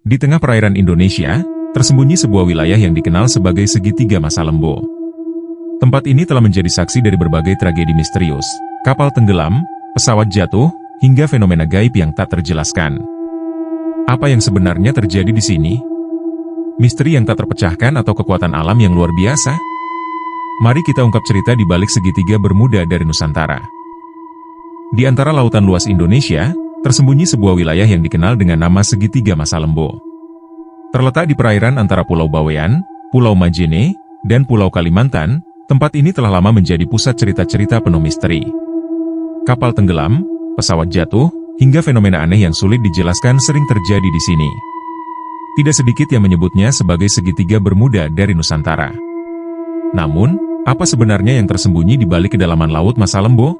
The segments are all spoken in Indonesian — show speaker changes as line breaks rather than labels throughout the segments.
Di tengah perairan Indonesia, tersembunyi sebuah wilayah yang dikenal sebagai segitiga masa lembu. Tempat ini telah menjadi saksi dari berbagai tragedi misterius, kapal tenggelam, pesawat jatuh, hingga fenomena gaib yang tak terjelaskan. Apa yang sebenarnya terjadi di sini? Misteri yang tak terpecahkan atau kekuatan alam yang luar biasa? Mari kita ungkap cerita di balik segitiga Bermuda dari Nusantara. Di antara lautan luas Indonesia, tersembunyi sebuah wilayah yang dikenal dengan nama segitiga masa lembu. Terletak di perairan antara Pulau Bawean, Pulau Majene, dan Pulau Kalimantan, tempat ini telah lama menjadi pusat cerita-cerita penuh misteri. Kapal tenggelam, pesawat jatuh, hingga fenomena aneh yang sulit dijelaskan sering terjadi di sini. Tidak sedikit yang menyebutnya sebagai segitiga Bermuda dari Nusantara. Namun, apa sebenarnya yang tersembunyi di balik kedalaman laut masa lembu?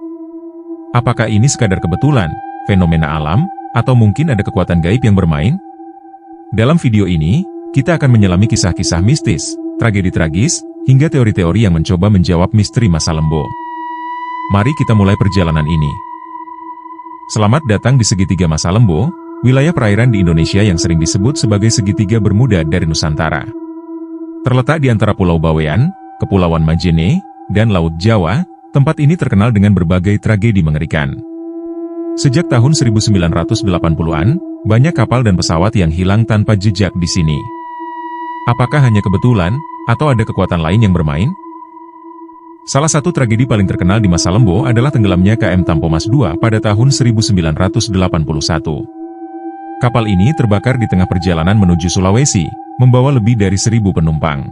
Apakah ini sekadar kebetulan, fenomena alam, atau mungkin ada kekuatan gaib yang bermain? Dalam video ini, kita akan menyelami kisah-kisah mistis, tragedi tragis, hingga teori-teori yang mencoba menjawab misteri masa lembu. Mari kita mulai perjalanan ini. Selamat datang di segitiga masa lembu, wilayah perairan di Indonesia yang sering disebut sebagai segitiga Bermuda dari Nusantara. Terletak di antara Pulau Bawean, Kepulauan Majene, dan Laut Jawa, tempat ini terkenal dengan berbagai tragedi mengerikan. Sejak tahun 1980-an, banyak kapal dan pesawat yang hilang tanpa jejak di sini. Apakah hanya kebetulan, atau ada kekuatan lain yang bermain? Salah satu tragedi paling terkenal di masa lembu adalah tenggelamnya KM Tampomas II pada tahun 1981. Kapal ini terbakar di tengah perjalanan menuju Sulawesi, membawa lebih dari 1.000 penumpang.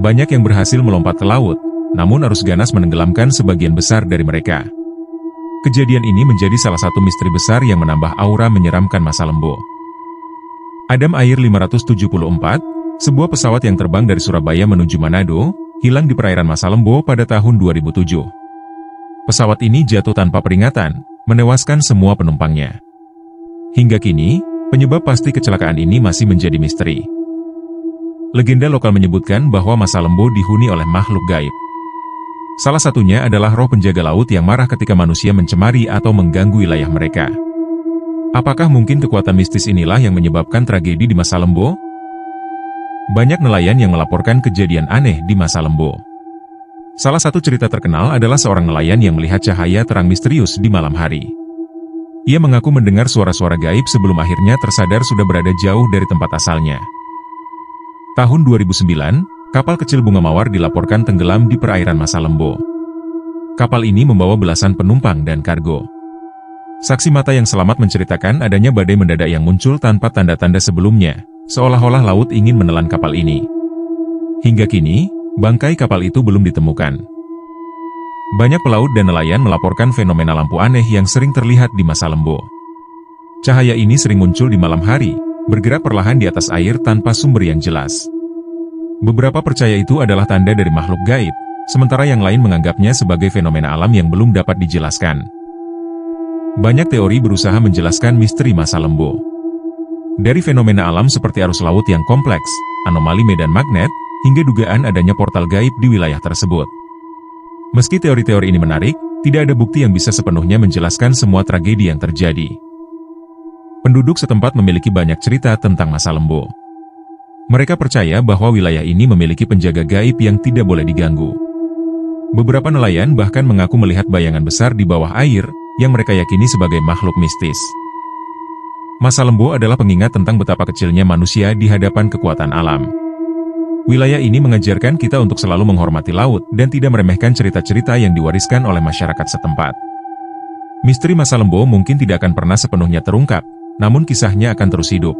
Banyak yang berhasil melompat ke laut, namun arus ganas menenggelamkan sebagian besar dari mereka. Kejadian ini menjadi salah satu misteri besar yang menambah aura menyeramkan masa lembu. Adam Air 574, sebuah pesawat yang terbang dari Surabaya menuju Manado, hilang di perairan masa lembu pada tahun 2007. Pesawat ini jatuh tanpa peringatan, menewaskan semua penumpangnya. Hingga kini, penyebab pasti kecelakaan ini masih menjadi misteri. Legenda lokal menyebutkan bahwa masa lembu dihuni oleh makhluk gaib. Salah satunya adalah roh penjaga laut yang marah ketika manusia mencemari atau mengganggu wilayah mereka. Apakah mungkin kekuatan mistis inilah yang menyebabkan tragedi di masa lembu? Banyak nelayan yang melaporkan kejadian aneh di masa lembu. Salah satu cerita terkenal adalah seorang nelayan yang melihat cahaya terang misterius di malam hari. Ia mengaku mendengar suara-suara gaib sebelum akhirnya tersadar sudah berada jauh dari tempat asalnya. Tahun 2009, kapal kecil Bunga Mawar dilaporkan tenggelam di perairan masa lembu. Kapal ini membawa belasan penumpang dan kargo. Saksi mata yang selamat menceritakan adanya badai mendadak yang muncul tanpa tanda-tanda sebelumnya, seolah-olah laut ingin menelan kapal ini. Hingga kini, bangkai kapal itu belum ditemukan. Banyak pelaut dan nelayan melaporkan fenomena lampu aneh yang sering terlihat di masa lembu. Cahaya ini sering muncul di malam hari, bergerak perlahan di atas air tanpa sumber yang jelas. Beberapa percaya itu adalah tanda dari makhluk gaib, sementara yang lain menganggapnya sebagai fenomena alam yang belum dapat dijelaskan. Banyak teori berusaha menjelaskan misteri masa lembu. Dari fenomena alam seperti arus laut yang kompleks, anomali medan magnet, hingga dugaan adanya portal gaib di wilayah tersebut. Meski teori-teori ini menarik, tidak ada bukti yang bisa sepenuhnya menjelaskan semua tragedi yang terjadi. Penduduk setempat memiliki banyak cerita tentang masa lembu. Mereka percaya bahwa wilayah ini memiliki penjaga gaib yang tidak boleh diganggu. Beberapa nelayan bahkan mengaku melihat bayangan besar di bawah air, yang mereka yakini sebagai makhluk mistis. Masa lembu adalah pengingat tentang betapa kecilnya manusia di hadapan kekuatan alam. Wilayah ini mengajarkan kita untuk selalu menghormati laut dan tidak meremehkan cerita-cerita yang diwariskan oleh masyarakat setempat. Misteri masa lembu mungkin tidak akan pernah sepenuhnya terungkap, namun kisahnya akan terus hidup.